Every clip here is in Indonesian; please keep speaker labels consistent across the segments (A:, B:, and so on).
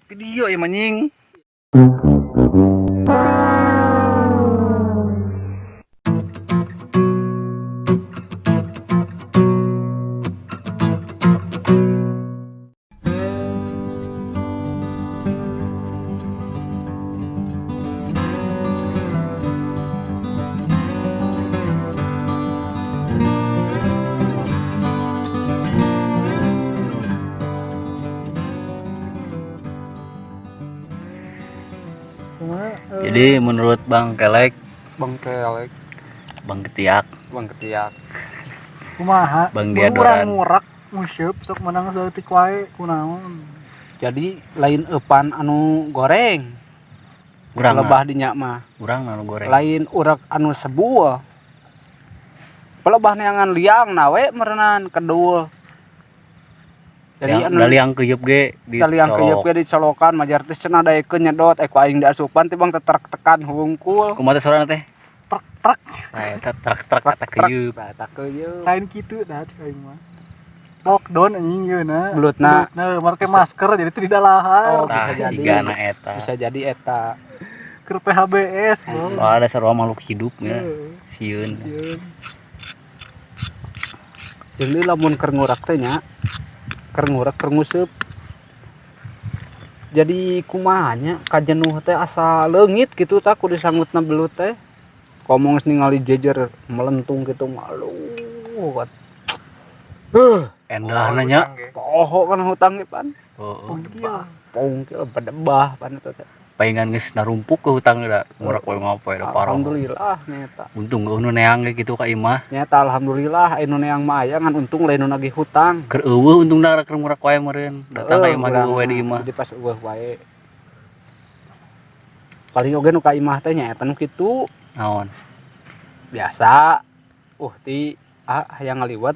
A: Video ya manjing. Jadi menurut Bang Kelek,
B: Bang
A: Ketiak,
B: kumaha
A: Bang
B: urang
A: Diadoran.
B: ngurak musyep sok menang saeutik wae kunaon. Jadi lain eupan anu goreng
A: Urang
B: lebah dinya mah
A: urang anu goreng.
B: lain urak anu sebuah pelebah neangan liang nawe merenan kedua. Jadi anu
A: Daliang keyeup ge
B: daliang keyeup ge dicolokan majar teh cenah daekeun nyedot ku aing diasupan teh Bang tetrek tekan hungkul.
A: Kumaha teh sorana teh?
B: Trek
A: Nah, eta trek eta keyeup.
B: eta keyeup.
C: Lain kitu dah aing mah. Lockdown anjing yeuna.
B: Belutna
C: Make masker jadi teu didalahar.
B: bisa
A: Tah
B: jadi.
A: sigana eta.
B: Bisa jadi eta.
C: Keur PHBS, Bos.
A: Soalnya ada sarua makhluk hidup ya. Sieun.
B: Jadi lamun keur ngurak teh nya keur ngurak keur nguseup. Jadi kumaha nya kajenuh teh asa leungit kitu tah kudu disangutna belut teh. Komong ningali jejer melentung kitu malu.
A: Endahna nya.
B: Poho kan hutang ge pan.
A: Heeh.
B: Pongkil bedebah pan eta teh.
A: Paingan geus narumpuk ke hutang da ngurak poe ngapoe da parah.
B: Alhamdulillah nyata.
A: Untung nu neang ge kitu ka imah.
B: Nyata alhamdulillah anu neang mah aya ngan untung lain nu nagih hutang.
A: Keur eueuh untung da keur ngurak wae meureun. Datang ka imah ge we di imah.
B: Jadi pas eueuh wae. Paling oge nu ka imah teh nya eta nu kitu.
A: Naon?
B: Biasa ti hayang ngaliwat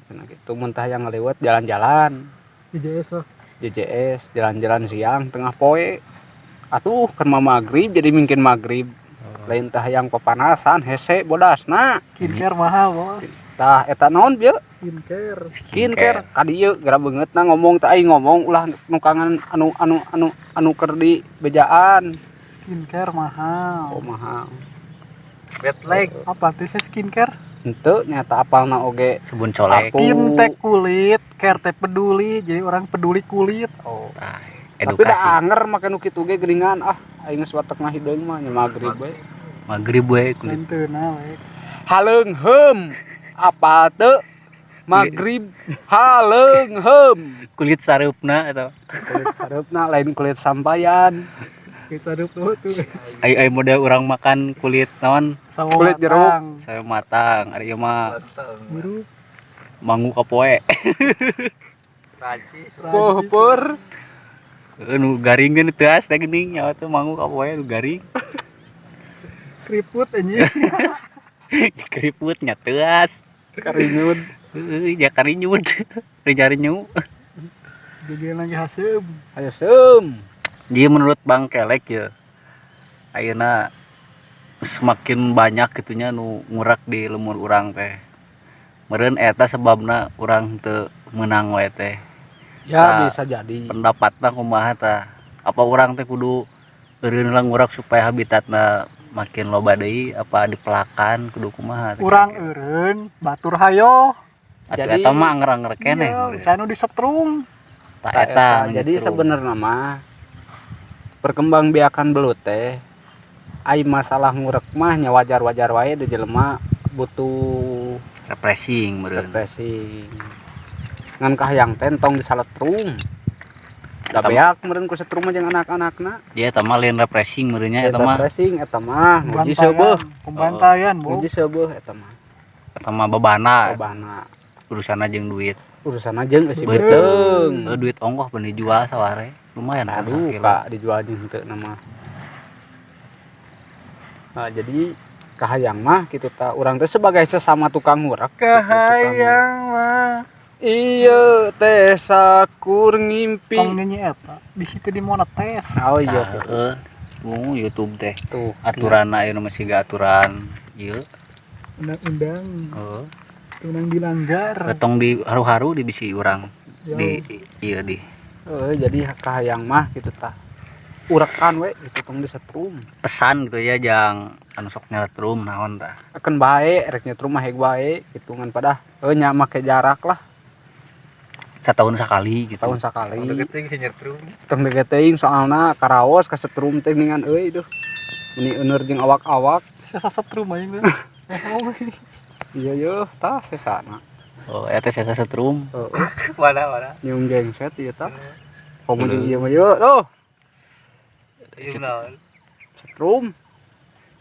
B: cenah kitu mun teh hayang ngaliwat jalan-jalan
C: IJS lah.
B: JJS jalan-jalan siang tengah poe atuh keur magrib jadi mungkin magrib lain teh hayang papanasan hese bodasna
C: Skincare mahal, Bos.
B: tah eta naon bieu
C: Skincare.
B: ka dieu geura beungeutna ngomong teh aing ngomong ulah nu kangen anu keur di bejaan
C: Skincare mahal.
B: oh mahal
A: Red leg.
C: Apa teh skincare?
B: henteu nyata apalna oge
A: Sabun colek.
C: Skin teh kulit, care teh peduli, jadi orang peduli kulit.
B: oh
A: Tah,
B: tapi
A: edukasi.
B: da anger make nu kitu ge geuningan aing geus watekna hideung mah nya magrib we
A: Magrib we kulit.
C: Lenteuna we.
B: haleung heum apa teu magrib haleung heum
A: Kulit sareupna eta.
B: kulit sareupna lain kulit sampayan
C: Kita sadeup tuh.
A: Ai model urang makan kulit naon?
C: Sawo
B: Kulit jeruk.
C: matang.
A: Saya matang. Ari ieu mah
C: Biru.
A: mangu ka poe.
B: pur
A: Nu garing geun teu as teh geuning nyawa teh mangu ka poe nu garing.
C: Keriput anjing.
A: Keriput nya teu as.
B: karinyud
A: Heuh, ya karinyud. Teu jarinyu.
C: Jadi lagi hasem.
B: aya seum
A: Jadi menurut Bang Kelek ya ayeuna semakin banyak gitunya nu ngurak di lemur urang teh. Meureun eta sebabna urang teu meunang we teh.
B: ya
A: Nah,
B: bisa jadi
A: Pendapatna kumaha tah? Apa urang teh kudu eureun lah ngurak supaya habitatna makin loba deui apa dipelakan kudu kumaha teh?
C: Urang eureun, batur hayo.
A: Atuh
B: Jadi-
A: eta mah anger-anger keneh.
C: Iya, canu disetrum.
A: Tah
B: Eta,
A: eta
B: jadi
A: nyetrum.
B: sebenarnya mah perkembangbiakan belut teh ai masalah ngurek mah nya wajar-wajar wae di jelema butuh
A: refreshing meureun.
B: refreshing ngan kahayang tentong disaletrum da beak meureun ku setrum jeung anak-anakna
A: Dia eta mah lain refreshing meureunnya eta mah.
B: refreshing eta mah nguji seubeung
C: Pembantayan, Bu.
B: nguji seubeung eta mah
A: Eta mah babana
B: lobana
A: urusanna jeung duit.
B: urusan aja geus
A: Beuteuh.
B: beuteung
A: Duit ongkoh pun dijual saware. Lumayan kan
B: aduh
A: sakilo.
B: kak dijual jeung henteu nama nah jadi kahayang mah kitu tah urang teh sebagai sesama tukang ngurak
C: Kahayang mah.
B: iya teh sakur ngimpi
C: Tong nyanyi eta. Di situ dimonetes.
B: oh iya
A: Tah, heueuh. YouTube teh.
B: tuh
A: Aturanna ieu mah siga aturan ieu.
C: Undang-undang.
A: Heeh.
C: Tunang dilanggar.
A: Ketong di haru-haru di bisi urang.
C: Ya.
A: Di ieu di
B: Jadi kahayang mah gitu tah urakan we gitu tong disetrum
A: pesan gitu ya jang anu sok nyetrum naon tah.
B: akan bae rek nyetrum mah heg bae gitu ngan pada nya make jarak lah
A: Setahun sekali gitu.
B: tahun sekali
C: Deketing si nyetrum.
B: tong dege teuing soalna karaos kasetrum teh ningan euy duh meni euneur jeung awak-awak
C: Saya setrum aing teh.
B: iya yeuh tah sesana
A: Oh, eta saya setrum.
C: Mana.
B: nyium gengset ieu tah komo jeung ieu mah yeuh duh
C: Iya.
B: setrum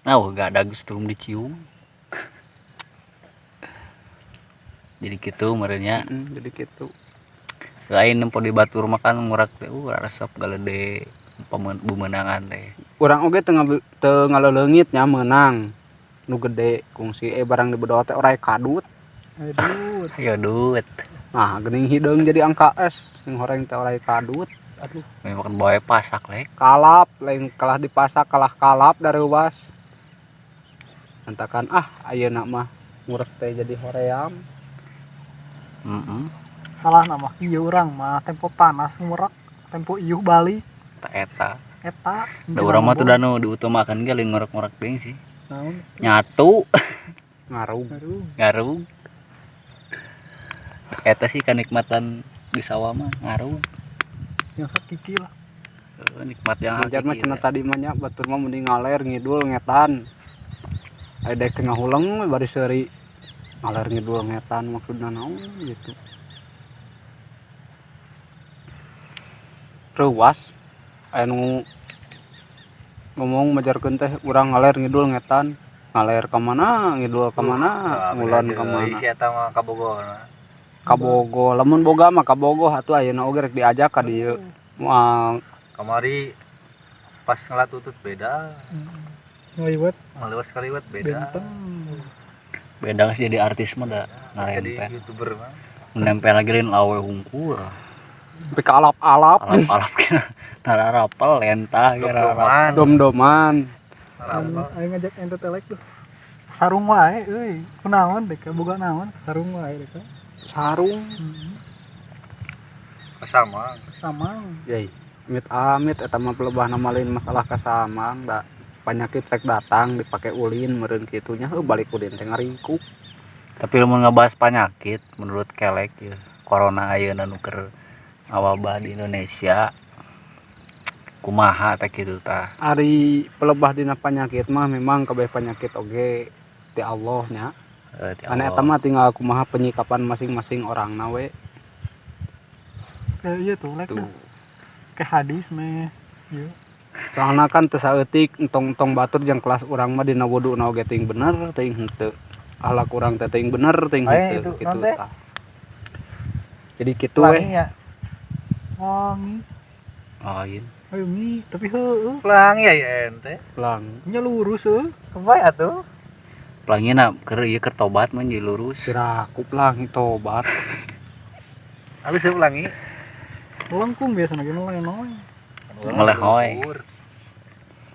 A: Nah, gak ada setrum dicium. Jadi gitu merenya
B: jadi gitu
A: lain nempo di batur makan ngurak teh resep galede pemenangan teh.
B: urang oge teu ngaleungit nya meunang nu gede kungsi barang di bedol teh orai kadut
C: Aduh.
A: Ayo duit.
B: nah geuning hideung jadi angka S sing horeng teh orai kadut aduh
A: Makan bae pasak lek.
B: kalap lain kalah dipasak kalah kalap dareuwas entakan ayeuna mah ngurek teh jadi hoream
C: Salah nama ieu urang mah tempo panas ngurak, tempo ieuh balik
A: Tak eta.
C: eta.
A: Da urang mah tuh danu diutamakan ge lain ngorek-ngorek deui sih.
C: Naon?
A: Nyatu
B: ngarung
C: Aduh.
A: ngarung. Eta sih kenikmatan di sawah mah ngarung.
C: Yang sakiki lah.
A: Nikmat yang
B: ngajar mah
A: hakiki
B: cenah
A: teh.
B: tadi mah nya batur mah mending ngaler ngidul ngetan aya dek tengah huleng bari seuri ngaler ngidul ngetan maksudna naon gitu reuwas aya nu ngomong majarkeun teh urang ngaler ngidul ngetan ngaler ka mana ngidul ka mana ngulan ka mana
C: Si eta mah kabogoh.
B: kabogo lamun boga mah kabogo atuh ayeuna oge rek diajak ka dieu moal
D: Kamari pas ngelatutut beda,
C: Ngaliwat
D: ngelewas kaliwat beda.
C: benteng.
A: Beda sih jadi artis mah da
D: Jadi
A: ngarempel.
D: YouTuber mah.
A: Menempel lagi lain awe hungkul.
B: sampai ka alap-alap
A: Alap-alap kena nararapel lentah kira
D: Dom-doman.
B: dom-doman
C: Aing ngajak ente telek tuh. Sarung wae euy. Kunaon dek boga naon? Sarung wae dek.
B: sarung
D: Sama.
C: Sama.
B: yai amit eta mah pelebahna mah lain masalah kasamang da penyakit rek datang dipake ulin meureun kitunya balik ulin teh ngaringkuk
A: Tapi lamun ngebahas penyakit menurut kelek ya corona ayeuna nu keur ngawabah di Indonesia kumaha teh kitu tah.
B: ari pelebah dina penyakit mah memang kabeh penyakit oge ti Allah nya
A: Ti
B: ane
A: Allah.
B: eta mah tinggal kumaha penyikapan masing-masing orangna we
C: Kayak iya tuh lek
B: tuh
C: tuh. Kayak hadis meh. Ieu.
B: soalna kan teu saeutik entong batur jeung kelas urang mah dina wuduna oge teuing bener teuing henteu akhlak urang teh teuing bener teuing
C: Aya
B: henteu
C: itu,
B: kitu
C: naon teh?
B: tah jadi kitu we
C: Wangi ya. Wangi.
A: Oh iya.
C: Ayo mi, tapi heueuh.
D: Pelangi ya ente.
B: lang
C: Nya lurus heuh.
D: Kebae atuh.
A: Pelangina keur ieu keur tobat mah jadi lurus.
B: dirakup lang tobat
D: Halus ya pelangi.
C: Lengkung biasana ge lenoy.
A: Ngelehoy.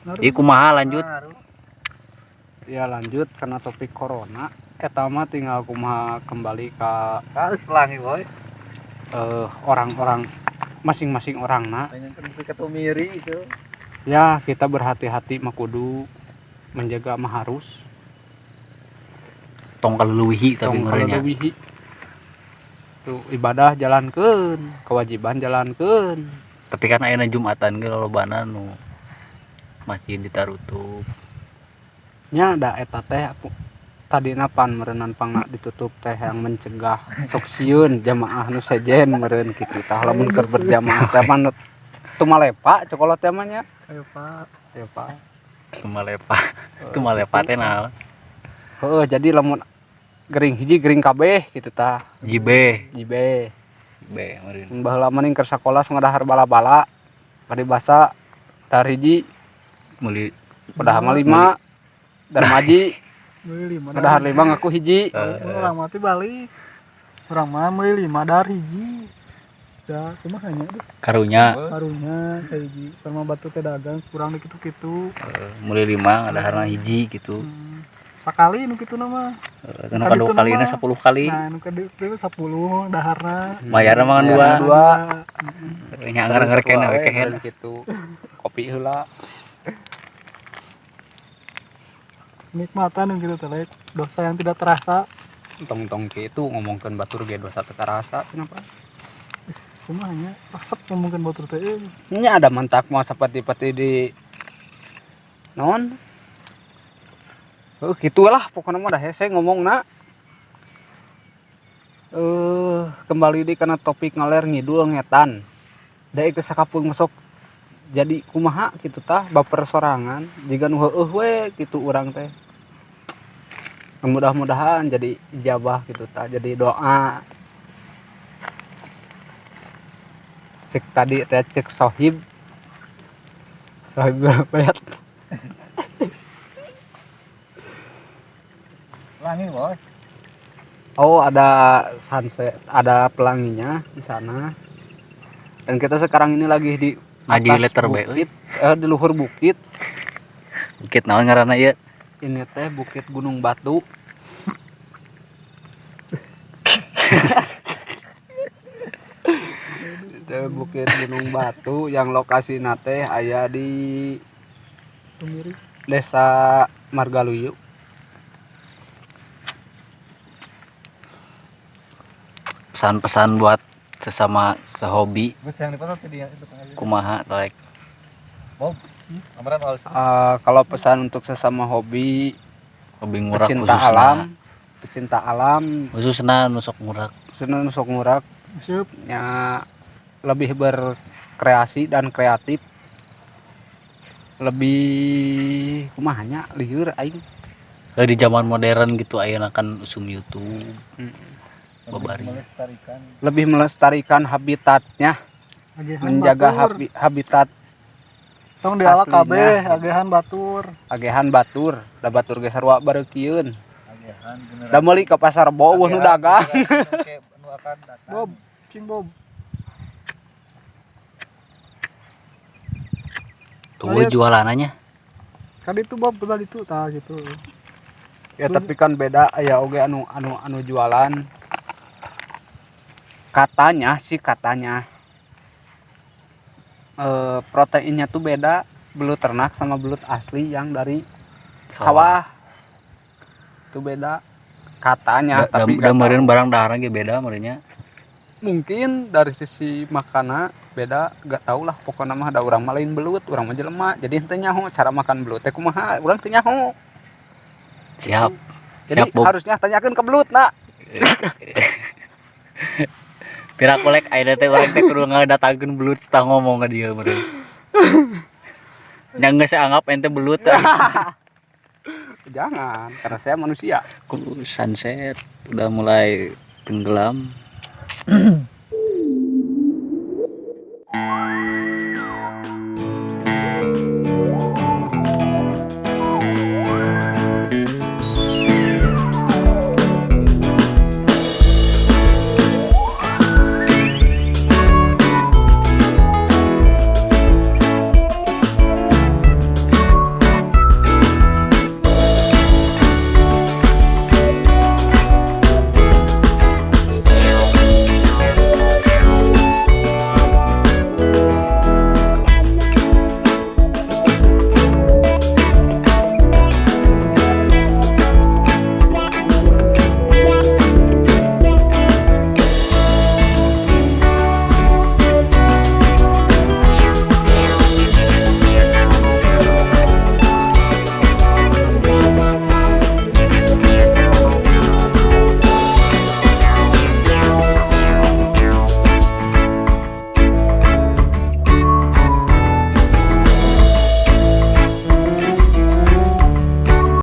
C: Ngaruh.
A: Ieu kumaha lanjut?
B: ya lanjut karena topik corona eta mah tinggal kumaha kembali ka
D: Halus pelangi boy.
B: orang-orang masing-masing orangna
D: Tanya kan ketemu miri itu.
B: ya kita berhati-hati mah kudu menjaga mah harus
A: Tong kaleuwih tapi
B: tong
A: ngeureunnya.
B: kaleuwih tuh ibadah jalankeun kewajiban jalankeun
A: Tapi kan ayeuna Jumatan ge lolobana nu masjid ditarutup.
B: nya da eta teh aku tadina pan meureunnan pangna ditutup teh yang mencegah sok sieun jamaah nu sejen meureun kitu tah lamun keur berjamaah teh mah tumalepa cokolot teh mah nya
C: Ayo Pak.
B: ya Pak
A: Tumalepa. Tumalepa teh naon?
B: heueuh jadi lamun gering hiji gering kabeh gitu tah
A: Jibe.
B: jibe
A: Be meureun.
B: baheula mending keur sakola ngadahar bala-bala bari basa dahar hiji
A: Meuli
B: padahal mah 5 dan maji
C: Meuli 5.
B: ngadahar 5 ngaku hiji
C: Urang mati balik. Urang mah meuli 5 dar hiji. Da kumaha nya tuh
A: karunya
C: karunya kayak hiji. Sama batu teh dagang kurang di kitu-kitu.
A: meuli 5 ngadaharna hiji gitu.
C: sakali nu kitu nama.
A: Anu kadua kali ini 10 kali.
C: Nah nu kitu 10 daharna.
A: Bayarna mangan dua.
B: Dua.
A: Nya anger-angerkeun we kehen.
B: Gitu. Kopi heula.
C: Nikmatan nu kitu teh lain. Dosa yang tidak terasa.
B: Tong-tong kitu ngomongkeun batur ge dosa teu karasa kenapa?
C: Kumaha nya resep ngomongkeun batur teh.
B: Nya ada mantak mah sapati-pati di naon? Gitulah pokoknya mah dah hese ngomongna. Kembali di kana topik ngaler ngidul ngetan. Da ieu sakapung masuk jadi kumaha kitu tah baper sorangan jiga nu heueuh we kitu urang teh. Mudah-mudahan jadi ijabah gitu tah jadi doa. Cek tadi teh cek sohib bayat.
D: Pelangi boy.
B: Oh ada sunset, ada pelanginya di sana. Dan kita sekarang ini lagi di
A: Ngaji
B: atas
A: letter B,
B: bukit, di luhur bukit.
A: Bukit naon ngaranna ieu?
B: Ini teh Bukit Gunung Batu. Itu Bukit Gunung Batu yang lokasi teh aya di
C: Tumiri.
B: Desa Margaluyu.
A: Pesan-pesan buat sesama sehobi
D: Gus yang dipoto tadi yang itu tengah.
A: kumaha like
D: Bob. Amaran all.
B: Kalau pesan untuk sesama hobi
A: hobi ngurak
B: pecinta alam,
A: khususna nusok ngurak.
B: senang sok ngurak,
C: Siap.
B: ya lebih berkreasi dan kreatif, lebih kumahanya liur aing.
A: Di zaman modern gitu ayeuna kan usum YouTube babari.
D: Melestarikan.
B: Lebih melestarikan habitatnya,
C: Agehan
B: menjaga
C: batur.
B: habitat
C: Tong dialak
B: aslinya.
C: kabeh agehan batur.
B: agehan batur, da batur ge sarua bareukieun.
D: Agehan beneran.
B: Da meuli ka pasar baweuh nu dagang.
D: Oke, nu akan datang.
C: Bob, cing Bob.
A: Eueuh jualananya.
C: Kali itu Bob tadi itu tah gitu.
B: Ya tapi kan beda aya oge anu jualan. Katanya proteinnya tuh beda belut ternak sama belut asli yang dari sawah. Itu beda katanya tapi
A: Da
B: nggak
A: meureun
B: tahu.
A: barang daharan ge beda meureunnya.
B: Mungkin dari sisi makana beda gak tau lah pokoknya mah ada urang mah lain belut urang mah jelema jadi henteu nyaho cara makan belut teh kumaha urang teu nyaho.
A: Siap.
B: Jadi
A: Siap, Bob.
B: harusnya tanyakeun ke belut nak.
A: Pira kolek ayeuna teh urang teh kudu ngadatangkeun belut setah ngomong ka dieu meureun. Nya geus anggap ente belut teh.
B: Jangan karena saya manusia.
A: Sunset udah mulai tenggelam.